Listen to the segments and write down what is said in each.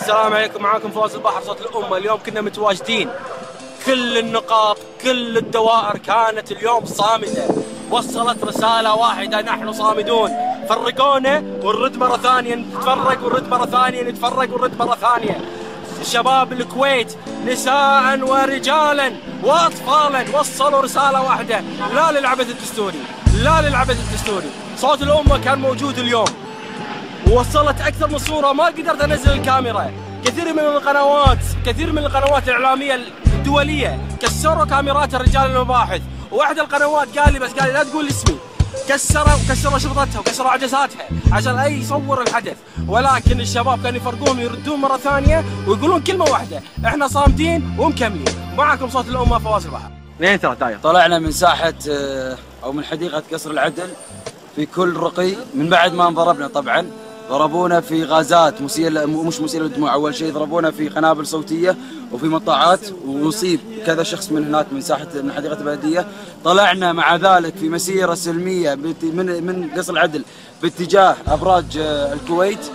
السلام عليكم، معاكم فواز البحر صوت الأمة. اليوم كنا متواجدين، كل النقاط كل الدوائر كانت اليوم صامدة، وصلت رسالة واحدة: نحن صامدون. فرقونا ونرد مرة ثانية نتفرق، ونرد مرة ثانية نتفرق، ونرد مرة ثانية. شباب الكويت نساء ورجالا واطفالا وصلوا رسالة واحدة: لا للعبث الدستوري، لا للعبث الدستوري. صوت الأمة كان موجود اليوم، ووصلت أكثر من صورة، ما قدرت أنزل الكاميرا. كثير من القنوات الإعلامية الدولية كسروا كاميرات الرجال المباحث، وواحد القنوات قال لي لا تقول اسمي، كسروا شرطتها وكسروا عدساتها عشان أي يصور الحدث. ولكن الشباب كانوا يفرقون ويردون مرة ثانية ويقولون كلمة واحدة: احنا صامدين ومكملين. معكم صوت الأمة فواز البحر. 2 3 داير. طلعنا من ساحة أو من حديقة قصر العدل في كل رقي من بعد ما انضربنا. طبعا ضربونا في غازات مش مسيلة للدموع. أول شيء ضربونا في قنابل صوتية وفي مطاعات، وأصيب كذا شخص من هناك من حديقة البلدية. طلعنا مع ذلك في مسيرة سلمية من قصر العدل باتجاه أبراج الكويت.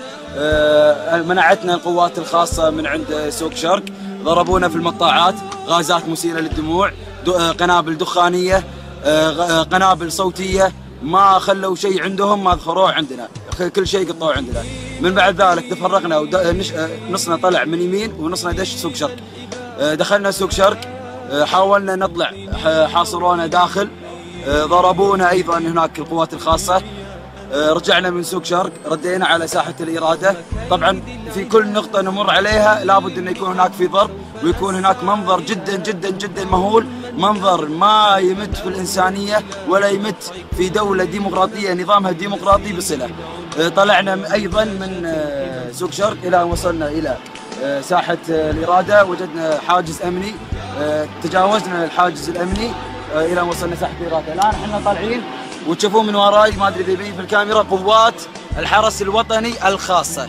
منعتنا القوات الخاصة من عند سوق شرق، ضربونا في المطاعات، غازات مسيلة للدموع، قنابل دخانية، قنابل صوتية، ما خلوا شيء عندهم ما ذخروه عندنا، كل شيء قطعوه عندنا. من بعد ذلك تفرقنا، نصنا طلع من يمين ونصنا دش سوق شرق. دخلنا سوق شرق، حاولنا نطلع، حاصرونا داخل، ضربونا أيضا هناك القوات الخاصة. رجعنا من سوق شرق، ردينا على ساحة الإرادة. طبعا في كل نقطة نمر عليها لابد أن يكون هناك في ضرب، ويكون هناك منظر جدا جدا جدا مهول، منظر ما يمت في الإنسانية ولا يمت في دولة ديمقراطية نظامها ديمقراطي بصلة. طلعنا أيضا من سوق شرق إلى أن وصلنا إلى ساحة الإرادة، وجدنا حاجز أمني، تجاوزنا الحاجز الأمني إلى أن وصلنا ساحة الإرادة. الآن احنا طالعين وتشوفون من وراي، ما ادري اذا يبين في الكاميرا، قوات الحرس الوطني الخاصه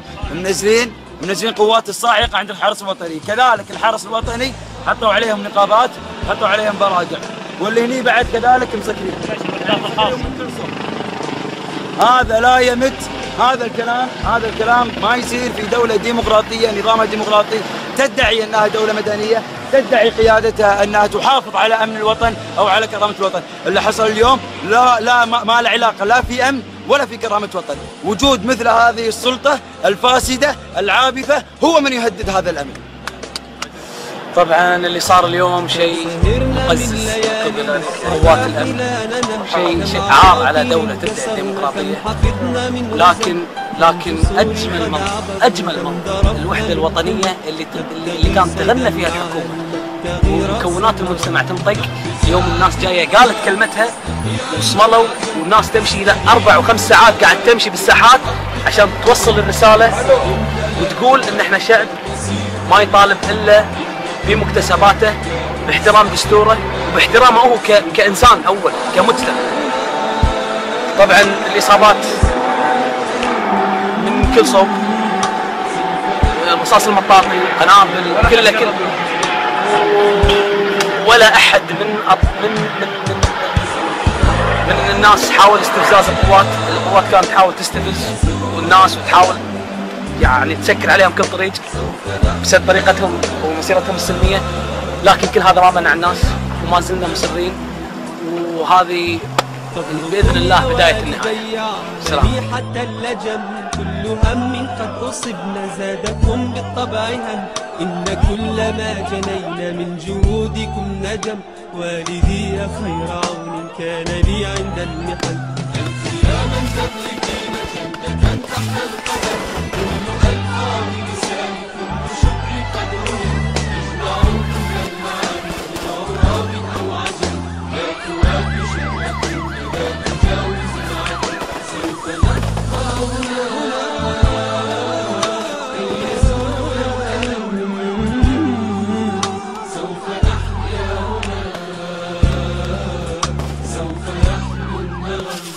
منزلين قوات الصاعقه عند الحرس الوطني. كذلك الحرس الوطني حطوا عليهم نقابات، حطوا عليهم براقع، واللي هني بعد كذلك مسكرين. هذا لا يمت، هذا الكلام ما يصير في دوله ديمقراطيه نظامها ديمقراطي، تدعي انها دوله مدنيه، تدعي قيادتها انها تحافظ على امن الوطن او على كرامه الوطن. اللي حصل اليوم ما له علاقه لا في امن ولا في كرامه وطن. وجود مثل هذه السلطه الفاسده العابثه هو من يهدد هذا الامن. طبعا اللي صار اليوم شيء مقزز قبل قوات الامن، شيء عار على دوله تبدا ديمقراطيه. لكن اجمل منظر الوحده الوطنيه اللي كانت تغنى فيها الحكومه ومكونات المجتمع تنطق. اليوم الناس جايه قالت كلمتها وصملوا، والناس تمشي الى 4 و5 ساعات قاعد تمشي بالساحات عشان توصل الرساله وتقول ان احنا شعب ما يطالب الا بمكتسباته، باحترام دستوره وباحترامه هو كانسان اول كمجتمع. طبعا الاصابات من كل صوب، رصاص المطاطي، قنابل، كل ولا احد من الناس حاول استفزاز القوات كانت تحاول تستفز والناس وتحاول يعني تسكر عليهم كل طريق بسبب طريقتهم ومسيرتهم السلميه، لكن كل هذا ما منع الناس وما زلنا مصرين، وهذه بإذن الله بداية النهاية. سلام. حتى اللجم كل هم قد أصبنا زادكم بالطبع هم، إن كل ما جنينا من جهودكم ندم، والدي يا خير عون كان لي عند المحن. أنت يا من تطلقين جنة تحت القدم، كل ألحان لسانكم بشكر قدرهم، اجمعوا كل المعاني بأوراق أو عجم، لا توافي شركة إذا تجاوز العدل، سوف نبقى هنا كي يزول الألم، سوف نحيا هنا، سوف يحلو النغم.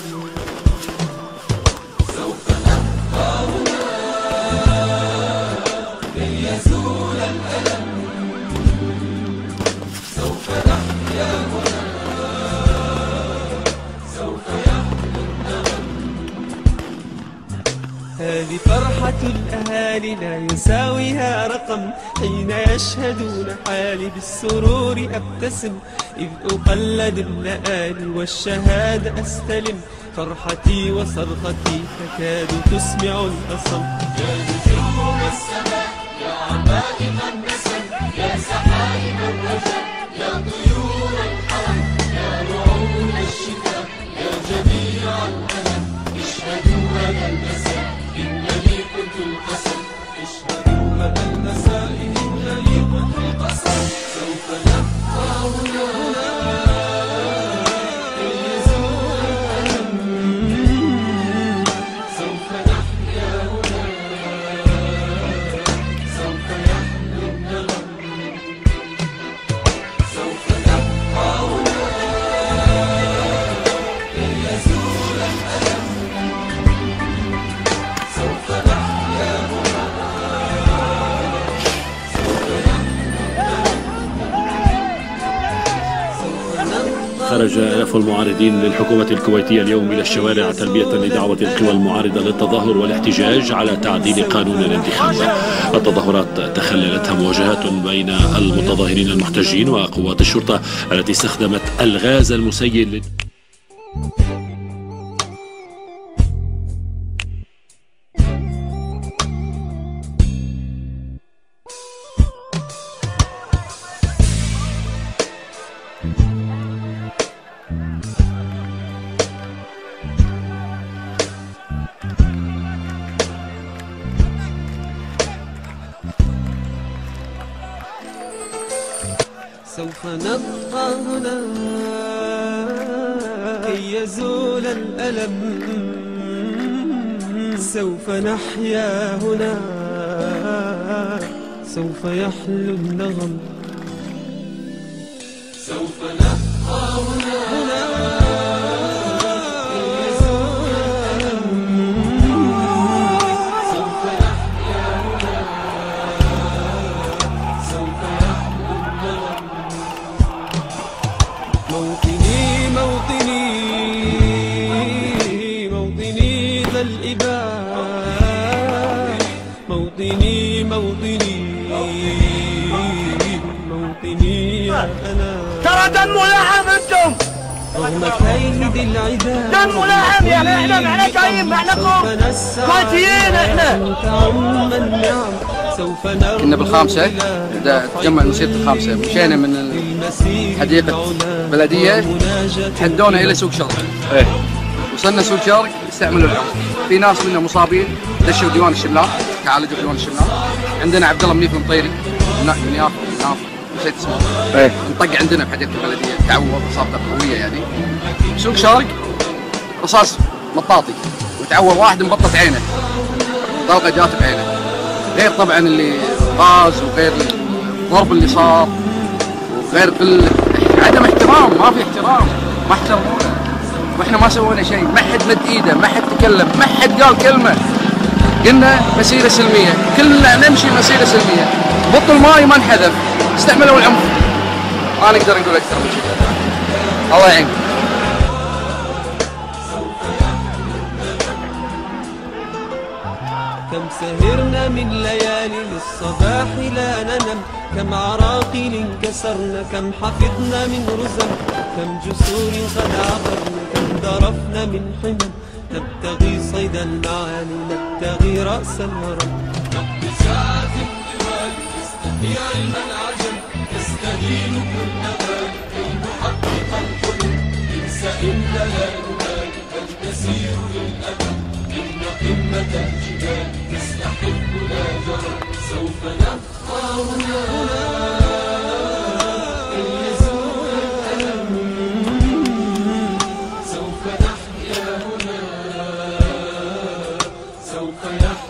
هذه فرحة الأهالي لا يساويها رقم، حين يشهدون حالي بالسرور أبتسم، إذ أقلد اللآلي والشهادة أستلم، فرحتي وصرختي تكاد تسمع الأصم. يا نجوم السماء يا عمائم النسم، يا سحائب الرجاء يا طيور الحرم، يا رعود الشتاء يا جميع الألم، اشهدوا هذا المساء إنني كنت القسم، اشهدوا هذا المساء إنني كنت القسم. سوف نبقى هنا كي يزول الألم، سوف نحيا هنا سوف يحلو النغم، سوف نبقى هنا كي يزول الألم، سوف نحيا هنا خرج آلاف المعارضين للحكومة الكويتية اليوم إلى الشوارع تلبية لدعوة القوى المعارضة للتظاهر والاحتجاج على تعديل قانون الانتخاب. التظاهرات تخللتها مواجهات بين المتظاهرين المحتجين وقوات الشرطة التي استخدمت الغاز المسيل. سوف نبقى هنا كي يزول الألم، سوف نحيا هنا سوف يحلو النغم، سوف نبقى هنا كي يزول الألم، سوف نحيا هنا سوف يحلو النغم. موطني موطني موطني ذا الإباء، موطني موطني موطني يا أنا. ترى دم ولحم انتم، رغم كيد العدا دم ولحم، يعني احنا معنا جايين معلكم كويتيين احنا. تعم النعم سوف نرجو. كنا بالخامسة تجمع مسيرة الخامسة، مشينا من حديقة بلدية حدونا إلى سوق شرق. وصلنا سوق شرق استعملوا العنف، في ناس منهم مصابين دشوا ديوان الشملاء، تعالجوا ديوان الشملاء. عندنا عبد الله منيف المطيري من يافا نسيت اسمه، انطق عندنا بحديقة البلدية، تعور اصابته قوية يعني. سوق شرق رصاص مطاطي، وتعور واحد مبطط عينه، طلقة جات بعينه، غير طبعا اللي غاز وغير الضرب اللي صار وغير عدم احترام، ما في احترام، ما احترمونا واحنا ما سوينا شيء، ما حد مد ايده، ما حد تكلم، ما حد قال كلمه. قلنا مسيره سلميه، كلنا نمشي مسيره سلميه، بطل ماي ما انحذف، استعملوا العنف. ما نقدر نقول اكثر من كذا، الله يعين. كم سهرنا من ليالي للصباح لا ننم، كم عراقيل كسرنا، كم حفظنا من رزم، كم جسور قد عبرنا، كم ذرفنا من حمم، نبتغي صيد المعاني، نبتغي رأس الهرم. بساعة الطوال تستحيا المنعجم، تستهين كل نوال كي نحقق الحلم، انسى إلا لا نبال بل نسير للأمل، إن قمة الجبال تستحق لا جرى. سوف نبقى هنا كي يزول الألم، سوف نحيا هنا سوف يحيا